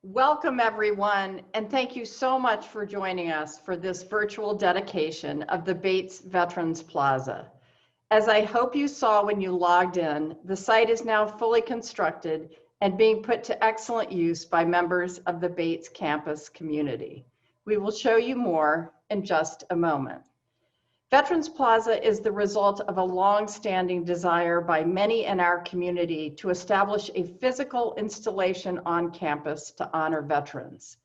Welcome everyone, and thank you so much for joining us for this virtual dedication of the Bates Veterans Plaza. As I hope you saw when you logged in, the site is now fully constructed and being put to excellent use by members of the Bates campus community. We will show you more in just a moment. Veterans Plaza is the result of a long-standing desire by many in our community to establish a physical installation on campus to honor veterans.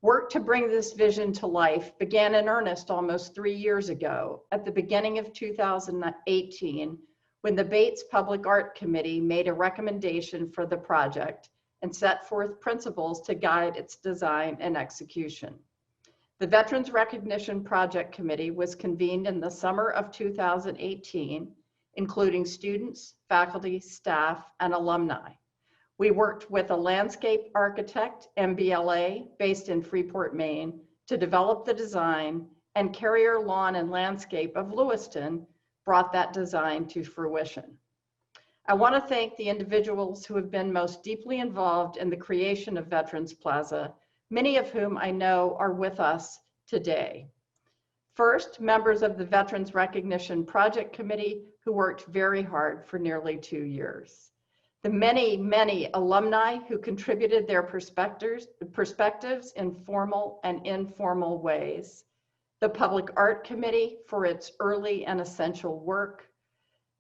Work to bring this vision to life began in earnest almost 3 years ago at the beginning of 2018 when the Bates Public Art Committee made a recommendation for the project and set forth principles to guide its design and execution. The Veterans Recognition Project Committee was convened in the summer of 2018, including students, faculty, staff, and alumni. We worked with a landscape architect, MBLA, based in Freeport, Maine, to develop the design, and Carrier Lawn and Landscape of Lewiston brought that design to fruition. I want to thank the individuals who have been most deeply involved in the creation of Veterans Plaza, many of whom I know are with us today. First, members of the Veterans Recognition Project Committee who worked very hard for nearly 2 years. The many alumni who contributed their perspectives in formal and informal ways. The Public Art Committee for its early and essential work.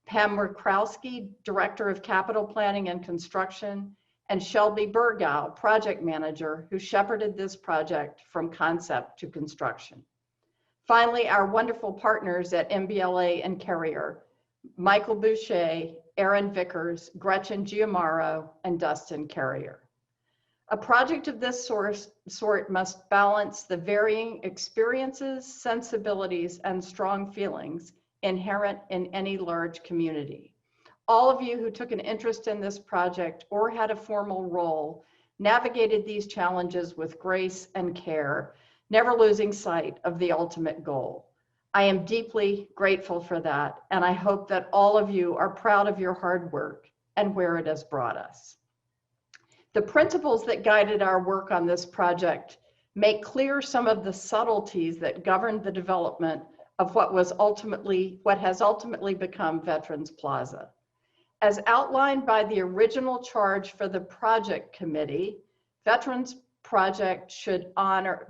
Pam Murkowski, Director of Capital Planning and Construction, and Shelby Burgow, project manager, who shepherded this project from concept to construction. Finally, our wonderful partners at MBLA and Carrier, Michael Boucher, Aaron Vickers, Gretchen Giamaro, and Dustin Carrier. A project of this sort must balance the varying experiences, sensibilities, and strong feelings inherent in any large community. All of you who took an interest in this project or had a formal role navigated these challenges with grace and care, never losing sight of the ultimate goal. I am deeply grateful for that, and I hope that all of you are proud of your hard work and where it has brought us. The principles that guided our work on this project make clear some of the subtleties that governed the development of what has ultimately become Veterans Plaza. As outlined by the original charge for the project committee, Veterans Plaza should honor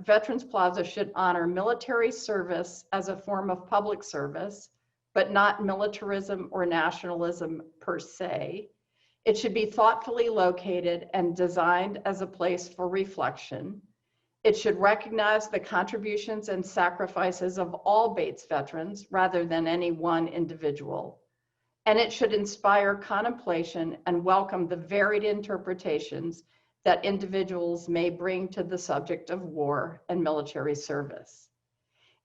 military service as a form of public service, but not militarism or nationalism per se. It should be thoughtfully located and designed as a place for reflection. It should recognize the contributions and sacrifices of all Bates veterans rather than any one individual. And it should inspire contemplation and welcome the varied interpretations that individuals may bring to the subject of war and military service.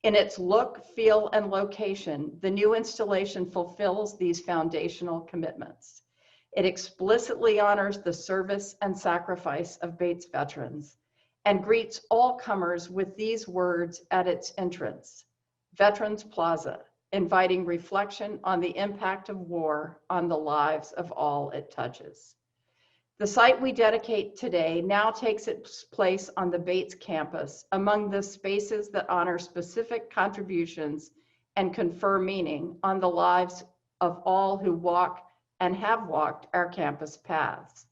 In its look, feel, and location, the new installation fulfills these foundational commitments. It explicitly honors the service and sacrifice of Bates veterans and greets all comers with these words at its entrance: Veterans Plaza, inviting reflection on the impact of war on the lives of all it touches. The site we dedicate today now takes its place on the Bates campus among the spaces that honor specific contributions and confer meaning on the lives of all who walk and have walked our campus paths.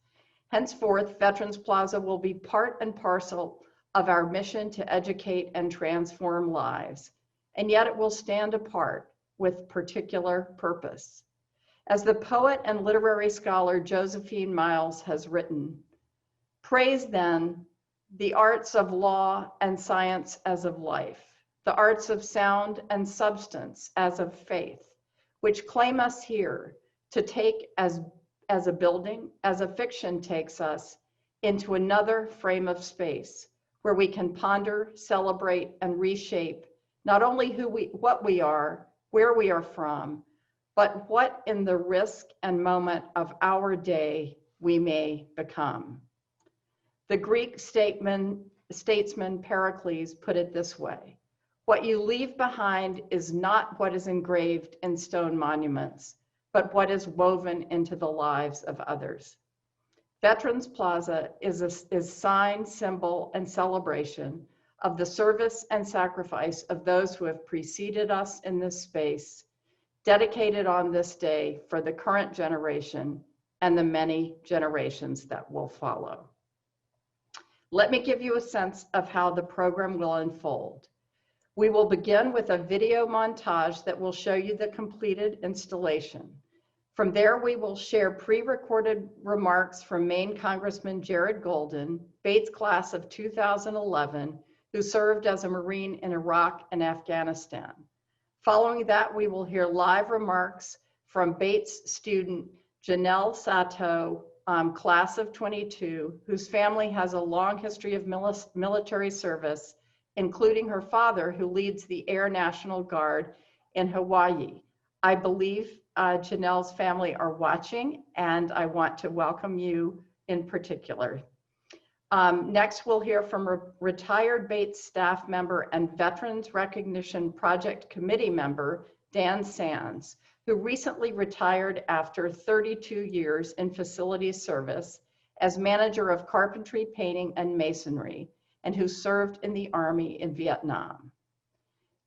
Henceforth, Veterans Plaza will be part and parcel of our mission to educate and transform lives, and yet it will stand apart with particular purpose. As the poet and literary scholar Josephine Miles has written, praise then the arts of law and science as of life, the arts of sound and substance as of faith, which claim us here to take as a building, as a fiction takes us into another frame of space where we can ponder, celebrate, and reshape not only what we are, where we are from, but what in the risk and moment of our day we may become. The Greek statesman Pericles put it this way: what you leave behind is not what is engraved in stone monuments, but what is woven into the lives of others. Veterans Plaza is sign, symbol, and celebration of the service and sacrifice of those who have preceded us in this space, dedicated on this day for the current generation and the many generations that will follow. Let me give you a sense of how the program will unfold. We will begin with a video montage that will show you the completed installation. From there, we will share pre-recorded remarks from Maine Congressman Jared Golden, Bates class of 2011, who served as a Marine in Iraq and Afghanistan. Following that, we will hear live remarks from Bates student Janell Sato, class of 22, whose family has a long history of military service, including her father, who leads the Air National Guard in Hawaii. I believe Janell's family are watching, and I want to welcome you in particular. Next, we'll hear from a retired Bates staff member and Veterans Recognition Project Committee member, Dan Sands, who recently retired after 32 years in facilities service as manager of carpentry, painting, and masonry, and who served in the Army in Vietnam.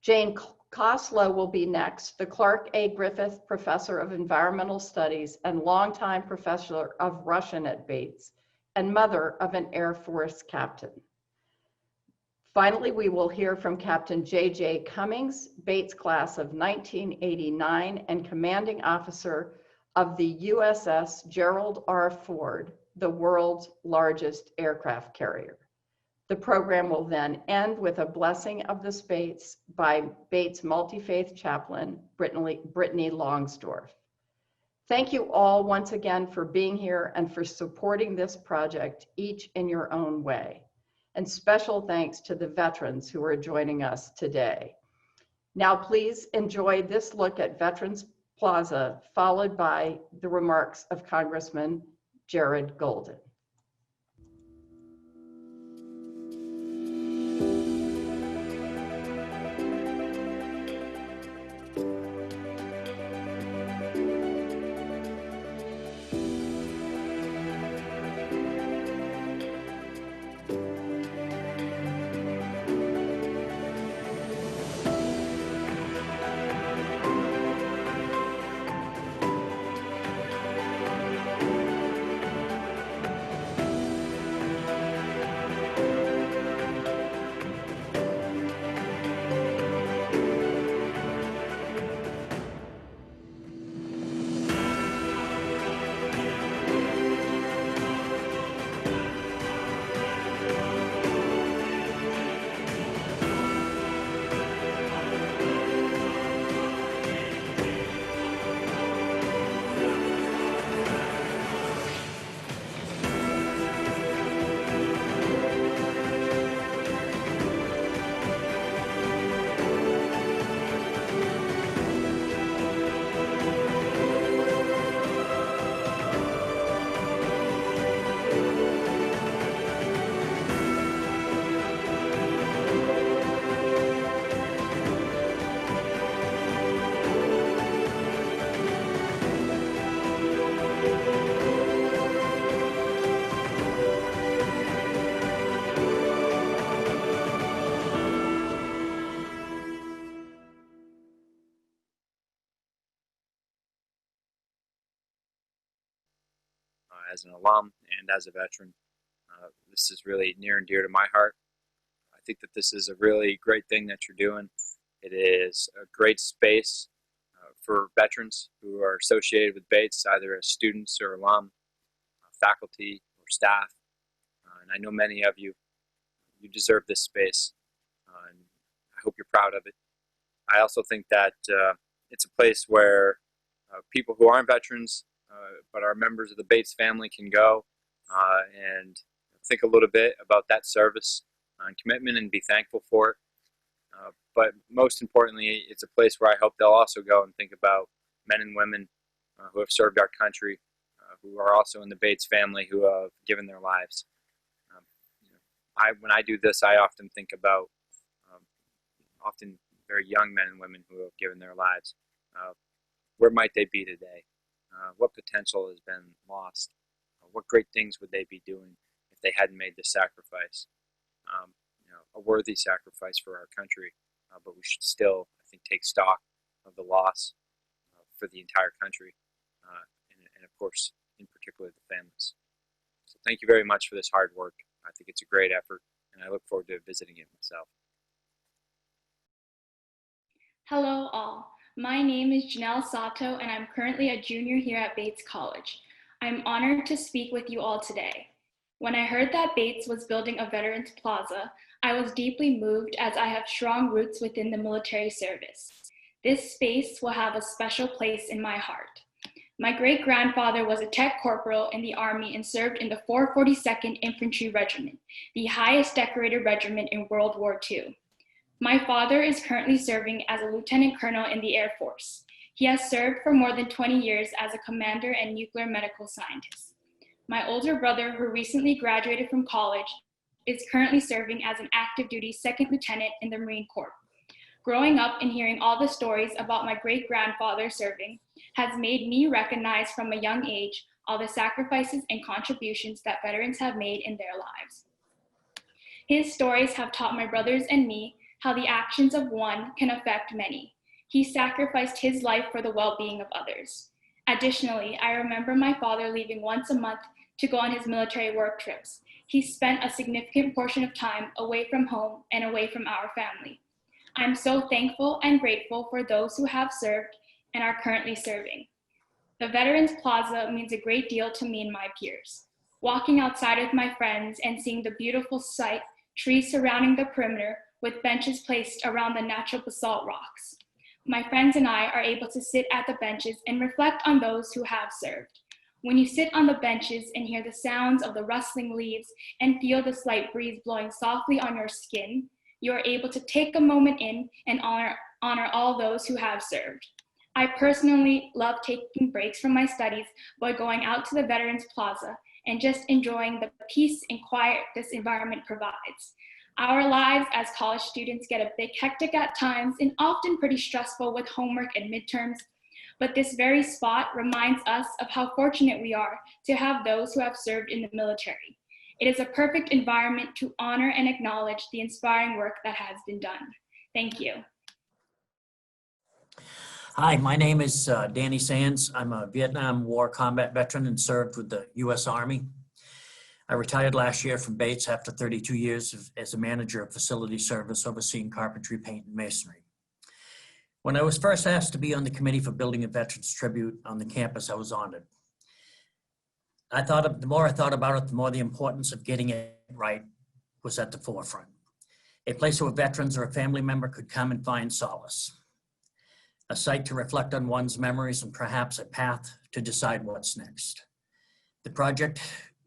Jane Costlow will be next, the Clark A. Griffith Professor of Environmental Studies and longtime professor of Russian at Bates, and mother of an Air Force captain. Finally, we will hear from Captain JJ Cummings, Bates class of 1989 and commanding officer of the USS Gerald R. Ford, the world's largest aircraft carrier. The program will then end with a blessing of the space by Bates multi-faith chaplain, Brittany Longsdorf. Thank you all once again for being here and for supporting this project, each in your own way. And special thanks to the veterans who are joining us today. Now, please enjoy this look at Veterans Plaza, followed by the remarks of Congressman Jared Golden. As an alum and as a veteran. This is really near and dear to my heart. I think that this is a really great thing that you're doing. It is a great space for veterans who are associated with Bates, either as students or alum, faculty or staff. And I know many of you deserve this space, and I hope you're proud of it. I also think that it's a place where people who aren't veterans but are members of the Bates family can go and think a little bit about that service and commitment and be thankful for it. But most importantly, it's a place where I hope they'll also go and think about men and women who have served our country, who are also in the Bates family, who have given their lives. When I do this, I often think about often very young men and women who have given their lives. Where might they be today? What potential has been lost? what great things would they be doing if they hadn't made this sacrifice? A worthy sacrifice for our country, but we should still, I think, take stock of the loss for the entire country, and of course, in particular, the families. So thank you very much for this hard work. I think it's a great effort, and I look forward to visiting it myself. Hello all, my name is Janell Sato and I'm currently a junior here at Bates College. I'm honored to speak with you all today. When I heard that Bates was building a Veterans Plaza, I was deeply moved as I have strong roots within the military service. This space will have a special place in my heart. My great-grandfather was a tech corporal in the Army and served in the 442nd Infantry Regiment, the highest decorated regiment in World War II. My father is currently serving as a lieutenant colonel in the Air Force. He has served for more than 20 years as a commander and nuclear medical scientist. My older brother, who recently graduated from college, is currently serving as an active duty second lieutenant in the Marine Corps. Growing up and hearing all the stories about my great-grandfather serving has made me recognize from a young age all the sacrifices and contributions that veterans have made in their lives. His stories have taught my brothers and me how the actions of one can affect many. He sacrificed his life for the well-being of others. Additionally, I remember my father leaving once a month to go on his military work trips. He spent a significant portion of time away from home and away from our family. I'm so thankful and grateful for those who have served and are currently serving. The Veterans Plaza means a great deal to me and my peers. Walking outside with my friends and seeing the beautiful sight, trees surrounding the perimeter with benches placed around the natural basalt rocks. My friends and I are able to sit at the benches and reflect on those who have served. When you sit on the benches and hear the sounds of the rustling leaves and feel the slight breeze blowing softly on your skin, you are able to take a moment in and honor all those who have served. I personally love taking breaks from my studies by going out to the Veterans Plaza and just enjoying the peace and quiet this environment provides. Our lives as college students get a bit hectic at times and often pretty stressful with homework and midterms, but this very spot reminds us of how fortunate we are to have those who have served in the military. It is a perfect environment to honor and acknowledge the inspiring work that has been done. Thank you. Hi, my name is Danny Sands. I'm a Vietnam War combat veteran and served with the U.S. Army. I retired last year from Bates after 32 years as a manager of facility service overseeing carpentry, paint, and masonry. When I was first asked to be on the committee for building a Veterans Tribute on the campus, I was honored. The more I thought about it, the more the importance of getting it right was at the forefront. A place where veterans or a family member could come and find solace. A site to reflect on one's memories and perhaps a path to decide what's next. The project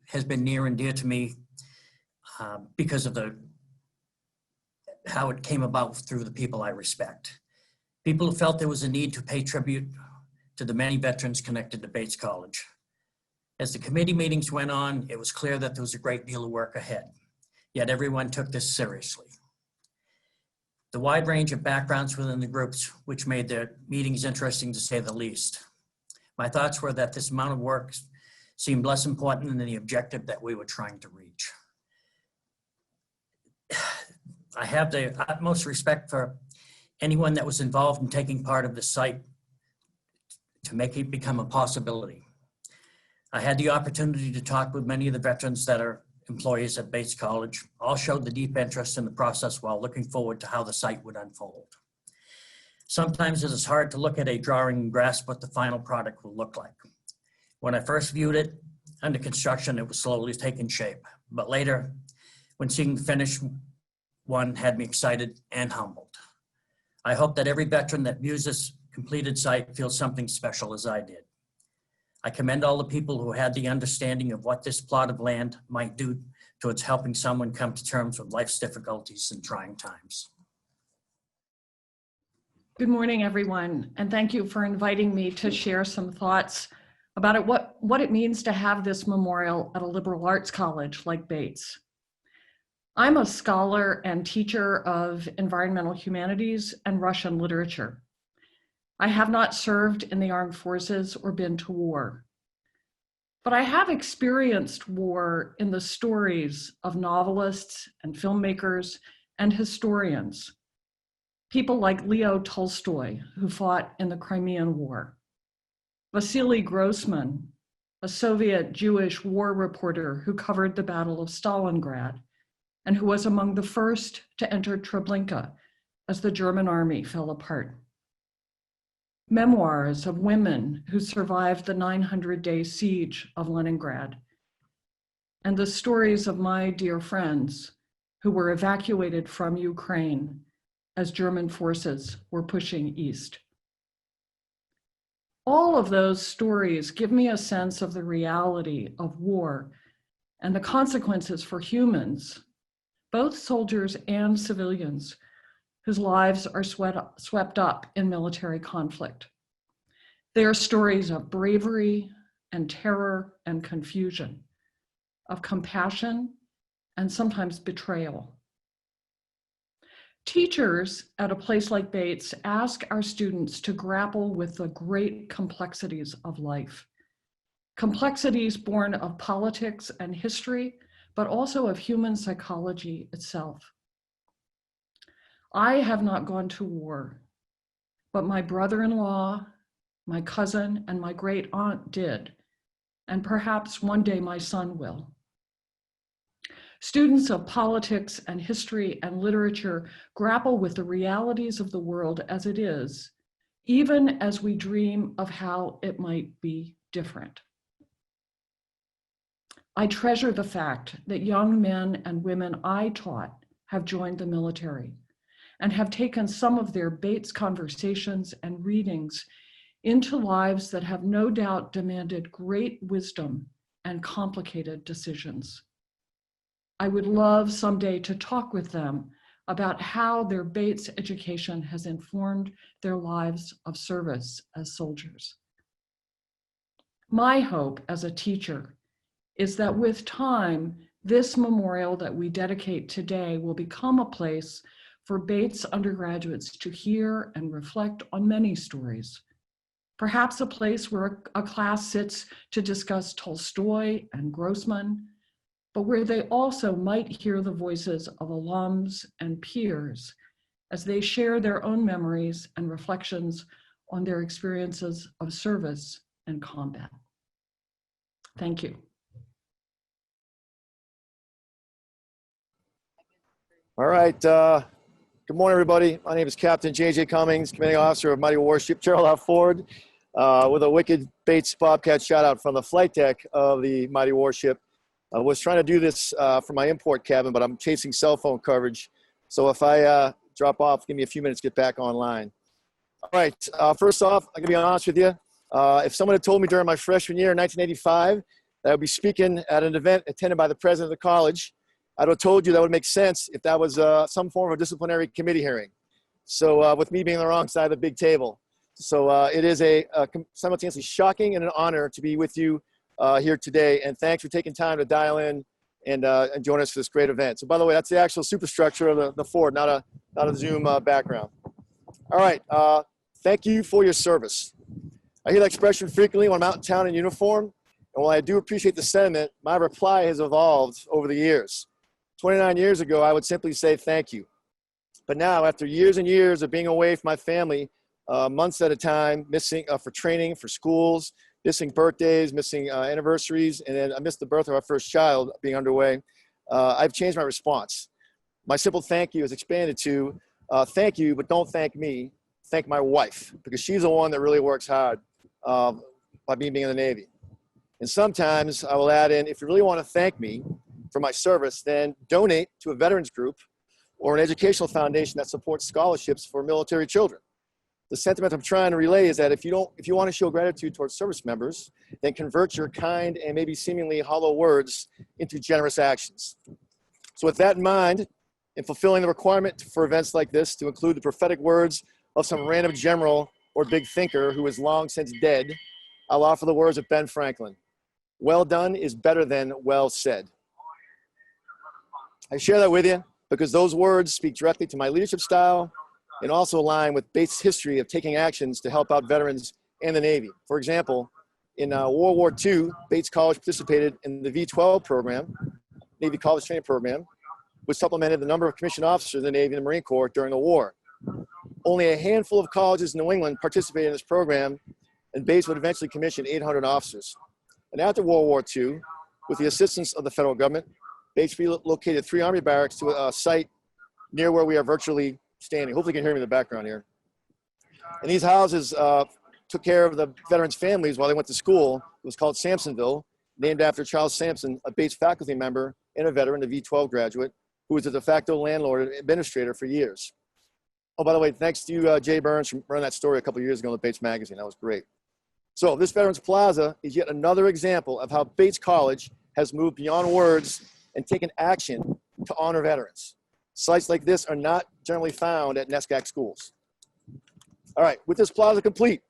has been near and dear to me because of how it came about through the people I respect. People who felt there was a need to pay tribute to the many veterans connected to Bates College. As the committee meetings went on, it was clear that there was a great deal of work ahead, yet everyone took this seriously. The wide range of backgrounds within the groups, which made their meetings interesting to say the least. My thoughts were that this amount of work seemed less important than the objective that we were trying to reach. I have the utmost respect for anyone that was involved in taking part of the site to make it become a possibility. I had the opportunity to talk with many of the veterans that are employees at Bates College. All showed the deep interest in the process while looking forward to how the site would unfold. Sometimes it is hard to look at a drawing and grasp what the final product will look like. When I first viewed it under construction, it was slowly taking shape. But later, when seeing the finished one had me excited and humbled. I hope that every veteran that views this completed site feels something special as I did. I commend all the people who had the understanding of what this plot of land might do towards helping someone come to terms with life's difficulties and trying times. Good morning, everyone, and thank you for inviting me to share some thoughts about what it means to have this memorial at a liberal arts college like Bates. I'm a scholar and teacher of environmental humanities and Russian literature. I have not served in the armed forces or been to war. but I have experienced war in the stories of novelists and filmmakers and historians. People like Leo Tolstoy, who fought in the Crimean War. Vasily Grossman, a Soviet Jewish war reporter who covered the Battle of Stalingrad and who was among the first to enter Treblinka as the German army fell apart. Memoirs of women who survived the 900-day siege of Leningrad, and the stories of my dear friends who were evacuated from Ukraine as German forces were pushing east. All of those stories give me a sense of the reality of war and the consequences for humans, both soldiers and civilians, whose lives are swept up in military conflict. They are stories of bravery and terror and confusion, of compassion and sometimes betrayal. Teachers at a place like Bates ask our students to grapple with the great complexities of life. Complexities born of politics and history, but also of human psychology itself. I have not gone to war, but my brother-in-law, my cousin, and my great aunt did, and perhaps one day my son will. Students of politics and history and literature grapple with the realities of the world as it is, even as we dream of how it might be different. I treasure the fact that young men and women I taught have joined the military and have taken some of their Bates conversations and readings into lives that have no doubt demanded great wisdom and complicated decisions. I would love someday to talk with them about how their Bates education has informed their lives of service as soldiers. My hope as a teacher is that with time, this memorial that we dedicate today will become a place for Bates undergraduates to hear and reflect on many stories. Perhaps a place where a class sits to discuss Tolstoy and Grossman, but where they also might hear the voices of alums and peers as they share their own memories and reflections on their experiences of service and combat. Thank you. All right. Good morning, everybody. My name is Captain JJ Cummings, Commanding Officer of Mighty Warship Gerald R with a wicked Bates Bobcat shout out from the flight deck of the Mighty Warship. I was trying to do this for my import cabin, but I'm chasing cell phone coverage. So if I drop off, give me a few minutes to get back online. All right. First off, I'm going to be honest with you. If someone had told me during my freshman year in 1985 that I would be speaking at an event attended by the president of the college, I would have told you that would make sense if that was some form of disciplinary committee hearing. So with me being on the wrong side of the big table. So it is a simultaneously shocking and an honor to be with you here today. And thanks for taking time to dial in and join us for this great event. So by the way, that's the actual superstructure of the Ford, not a Zoom background. All right, thank you for your service. I hear that expression frequently when I'm out in town in uniform. And while I do appreciate the sentiment, my reply has evolved over the years. 29 years ago, I would simply say thank you. But now, after years and years of being away from my family, months at a time, missing for training, for schools, missing birthdays, missing anniversaries, and then I missed the birth of our first child being underway, I've changed my response. My simple thank you is expanded to thank you, but don't thank me. Thank my wife, because she's the one that really works hard by me being in the Navy. And sometimes I will add in, if you really want to thank me for my service, then donate to a veterans group or an educational foundation that supports scholarships for military children. The sentiment I'm trying to relay is that if you want to show gratitude towards service members, then convert your kind and maybe seemingly hollow words into generous actions. So with that in mind, in fulfilling the requirement for events like this to include the prophetic words of some random general or big thinker who is long since dead, I'll offer the words of Ben Franklin. Well done is better than well said. I share that with you because those words speak directly to my leadership style and also align with Bates' history of taking actions to help out veterans and the Navy. For example, In World War II, Bates College participated in the V-12 program, Navy College Training Program, which supplemented the number of commissioned officers in the Navy and the Marine Corps during the war. Only a handful of colleges in New England participated in this program, and Bates would eventually commission 800 officers. And after World War II, with the assistance of the federal government, Bates relocated 3 Army barracks to a site near where we are virtually standing. Hopefully you can hear me in the background here. And these houses took care of the veterans' families while they went to school. It was called Sampsonville, named after Charles Sampson, a Bates faculty member and a veteran, a V-12 graduate, who was the de facto landlord and administrator for years. Oh, by the way, thanks to you, Jay Burns, for running that story a couple of years ago in the Bates magazine. That was great. So this Veterans Plaza is yet another example of how Bates College has moved beyond words and taken action to honor veterans. Sites like this are not generally found at NESCAC schools. All right, with this plaza complete,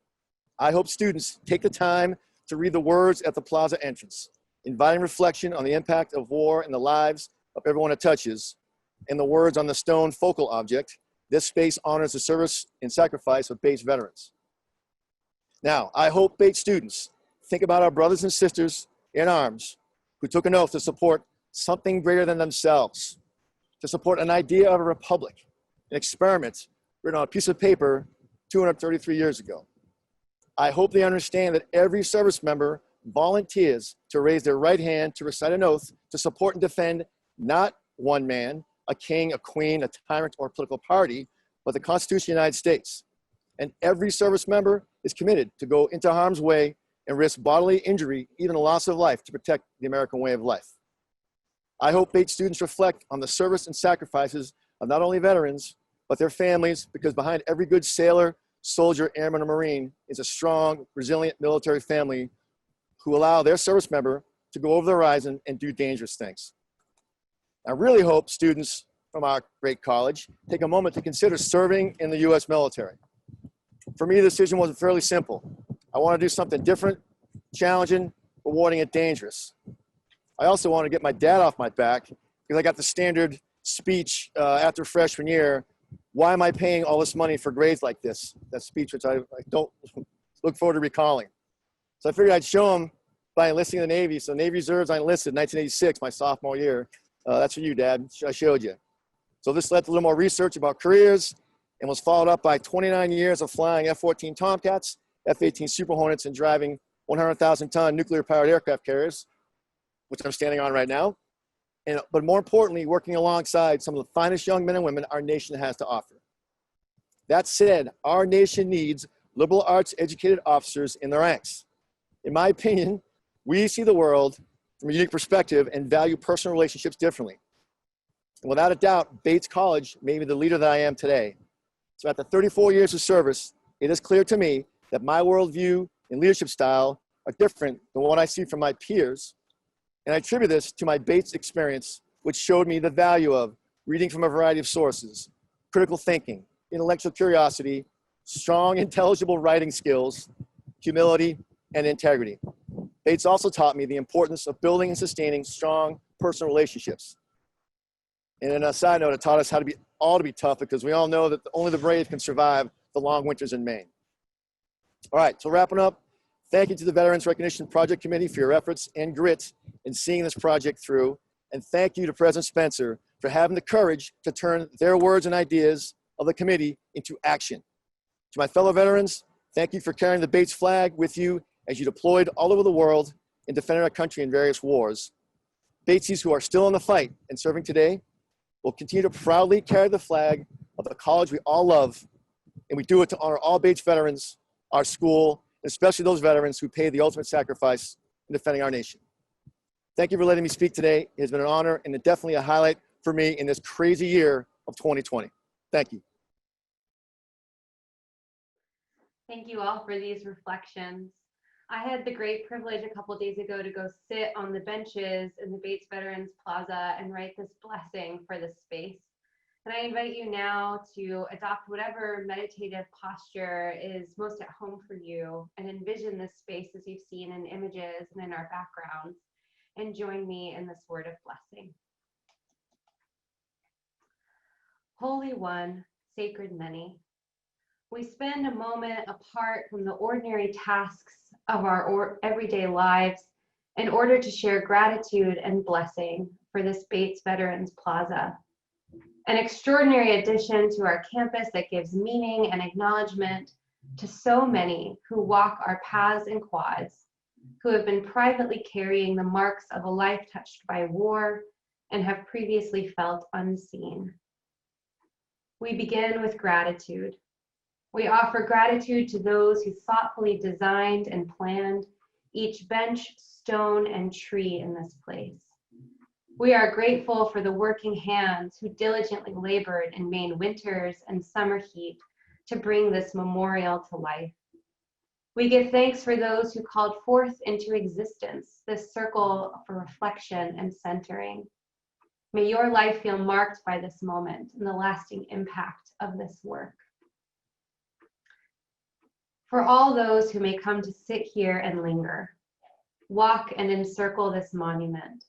I hope students take the time to read the words at the plaza entrance, inviting reflection on the impact of war in the lives of everyone it touches, and the words on the stone focal object. This space honors the service and sacrifice of Bates veterans. Now, I hope Bates students think about our brothers and sisters in arms who took an oath to support something greater than themselves, to support an idea of a republic, an experiment written on a piece of paper 233 years ago. I hope they understand that every service member volunteers to raise their right hand to recite an oath to support and defend not one man, a king, a queen, a tyrant, or political party, but the Constitution of the United States. And every service member is committed to go into harm's way and risk bodily injury, even a loss of life, to protect the American way of life. I hope Bates students reflect on the service and sacrifices of not only veterans, but their families, because behind every good sailor, soldier, airman, or Marine is a strong, resilient military family who allow their service member to go over the horizon and do dangerous things. I really hope students from our great college take a moment to consider serving in the U.S. military. For me, the decision was fairly simple. I want to do something different, challenging, rewarding, and dangerous. I also want to get my dad off my back because I got the standard speech after freshman year. Why am I paying all this money for grades like this? That speech, which I don't look forward to recalling. So I figured I'd show him by enlisting in the Navy. So Navy Reserves, I enlisted in 1986, my sophomore year. That's for you, Dad. I showed you. So this led to a little more research about careers and was followed up by 29 years of flying F-14 Tomcats, F-18 Super Hornets, and driving 100,000-ton nuclear-powered aircraft carriers, which I'm standing on right now. But more importantly, working alongside some of the finest young men and women our nation has to offer. That said, our nation needs liberal arts educated officers in the ranks. In my opinion, we see the world from a unique perspective and value personal relationships differently. And without a doubt, Bates College made me the leader that I am today. So after 34 years of service, it is clear to me that my worldview and leadership style are different than what I see from my peers. And I attribute this to my Bates experience, which showed me the value of reading from a variety of sources, critical thinking, intellectual curiosity, strong, intelligible writing skills, humility, and integrity. Bates also taught me the importance of building and sustaining strong personal relationships. And on a side note, it taught us how to be tough, because we all know that only the brave can survive the long winters in Maine. All right, so wrapping up, thank you to the Veterans Recognition Project Committee for your efforts and grit in seeing this project through. And thank you to President Spencer for having the courage to turn their words and ideas of the committee into action. To my fellow veterans, thank you for carrying the Bates flag with you as you deployed all over the world and defended our country in various wars. Batesies who are still in the fight and serving today will continue to proudly carry the flag of the college we all love, and we do it to honor all Bates veterans, our school, and especially those veterans who paid the ultimate sacrifice in defending our nation. Thank you for letting me speak today. It has been an honor and definitely a highlight for me in this crazy year of 2020. Thank you. Thank you all for these reflections. I had the great privilege a couple days ago to go sit on the benches in the Bates Veterans Plaza and write this blessing for this space. And I invite you now to adopt whatever meditative posture is most at home for you, and envision this space as you've seen in images and in our backgrounds, and join me in this word of blessing. Holy One, Sacred Many, we spend a moment apart from the ordinary tasks of our everyday lives in order to share gratitude and blessing for this Bates Veterans Plaza. An extraordinary addition to our campus that gives meaning and acknowledgement to so many who walk our paths and quads, who have been privately carrying the marks of a life touched by war and have previously felt unseen. We begin with gratitude. We offer gratitude to those who thoughtfully designed and planned each bench, stone, and tree in this place. We are grateful for the working hands who diligently labored in Maine winters and summer heat to bring this memorial to life. We give thanks for those who called forth into existence this circle for reflection and centering. May your life feel marked by this moment and the lasting impact of this work. For all those who may come to sit here and linger, walk and encircle this monument,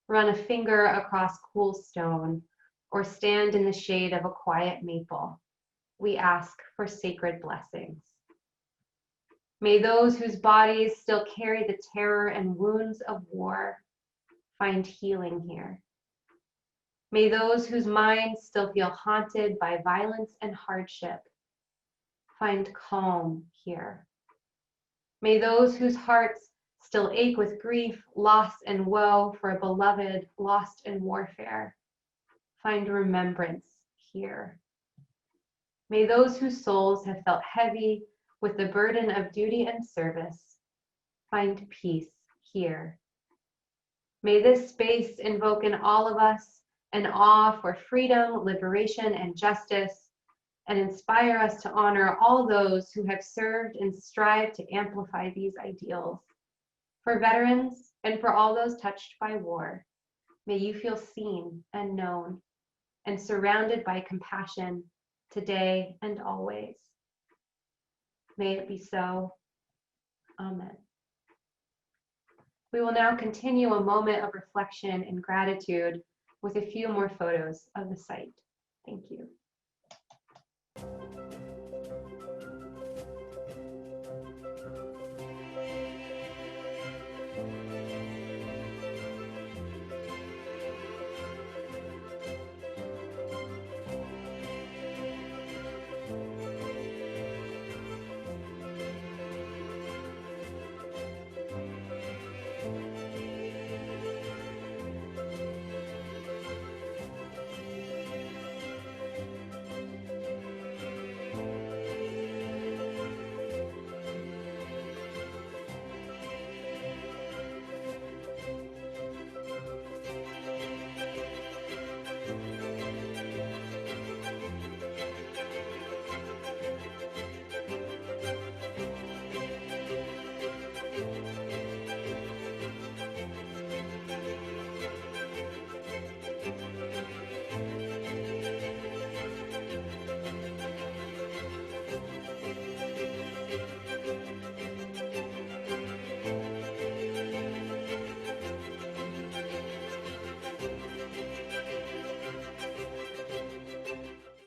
run a finger across cool stone, or stand in the shade of a quiet maple, we ask for sacred blessings. May those whose bodies still carry the terror and wounds of war find healing here. May those whose minds still feel haunted by violence and hardship find calm here. May those whose hearts still ache with grief, loss, and woe for a beloved lost in warfare find remembrance here. May those whose souls have felt heavy with the burden of duty and service find peace here. May this space invoke in all of us an awe for freedom, liberation, and justice, and inspire us to honor all those who have served and strive to amplify these ideals. For veterans and for all those touched by war, may you feel seen and known and surrounded by compassion today and always. May it be so. Amen. We will now continue a moment of reflection and gratitude with a few more photos of the site. Thank you.